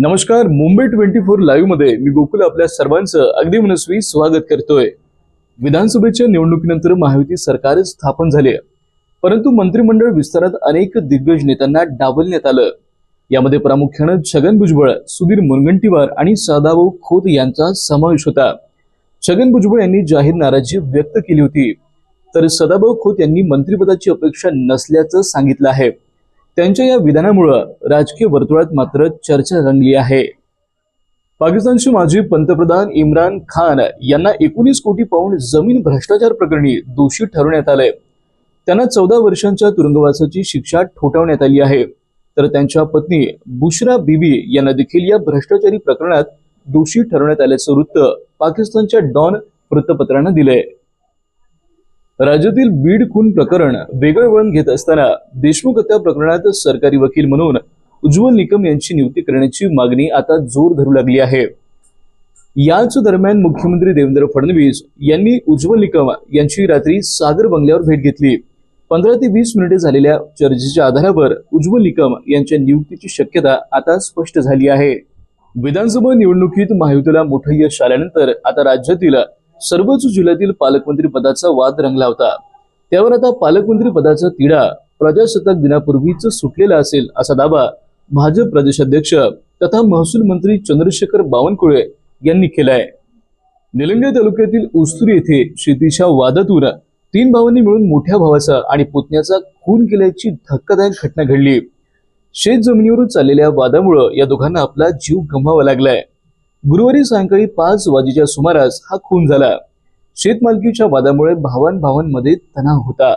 नमस्कार, मुंबई 24 लाईव्ह मध्ये मी गोकुल आपल्या सर्वांचं अगदी मनस्वी स्वागत करतोय। विधानसभेच्या निवडणुकीनंतर महायुती सरकार स्थापन झाले, परंतु मंत्रिमंडळ विस्तारात अनेक दिग्गज नेत्यांना डावलण्यात आलं। यामध्ये प्रामुख्याने छगन भुजबळ, सुधीर मुनगंटीवार आणि सदाभाऊ खोत यांचा समावेश होता। छगन भुजबळ यांनी जाहीर नाराजी व्यक्त केली होती, तर सदाभाऊ खोत यांनी मंत्रिपदाची अपेक्षा नसल्याचं सांगितलं आहे। त्यांच्या या विधानामुळे राजकीय वर्तुळात मात्र चर्चा रंगली आहे। पाकिस्तानचे माजी पंतप्रधान इम्रान खान यांना 19 कोटी पाऊंड जमीन भ्रष्टाचार प्रकरणी दोषी ठरवण्यात आले। त्यांना 14 वर्षांच्या तुरुंगवासाची शिक्षा ठोठावण्यात आली आहे, तर त्यांच्या पत्नी बुशरा बीबी यांना देखील या भ्रष्टाचारी प्रकरणात दोषी ठरवण्यात आल्याचं वृत्त पाकिस्तानच्या डॉन वृत्तपत्रानं दिलंय। राज्यातील बीड खून प्रकरण वेगळं वळण घेत असताना देशमुख हत्या प्रकरणात सरकारी वकील म्हणून उज्ज्वल निकम यांची नियुक्ती करण्याची मागणी आता जोर धरू लागली आहे। याच दरम्यान मुख्यमंत्री देवेंद्र फडणवीस यांनी उज्ज्वल निकम यांची रात्री सागर बंगल्यावर भेट घेतली। 15 ते 20 मिनिटे झालेल्या चर्चेच्या आधारावर उज्ज्वल निकम यांच्या नियुक्तीची शक्यता आता स्पष्ट झाली आहे। विधानसभा निवडणुकीत महायुतीला मोठं यश आल्यानंतर आता राज्यातील सर्वच जिल्ह्यातील पालकमंत्री पदाचा वाद रंगला होता। त्यावर आता पालकमंत्री पदाचा तिढा प्रजासत्ताक दिनापूर्वीच सुटलेला असेल असा दावा भाजप प्रदेशाध्यक्ष तथा महसूल मंत्री चंद्रशेखर बावनकुळे यांनी केलाय। निलंगा तालुक्यातील उस्तुरी येथे शेतीच्या वादातून 3 भावांनी मिळून मोठ्या भावाचा आणि पुतण्याचा खून केल्याची धक्कादायक घटना घडली। शेत जमिनीवर चाललेल्या वादामुळे या दोघांना आपला जीव गमवावा लागलाय। गुरुवारी सायंकाळी 5 वाजेच्या सुमारास हा खून झाला। शेतमालकीच्या वादामुळे भावांमध्ये तणाव होता।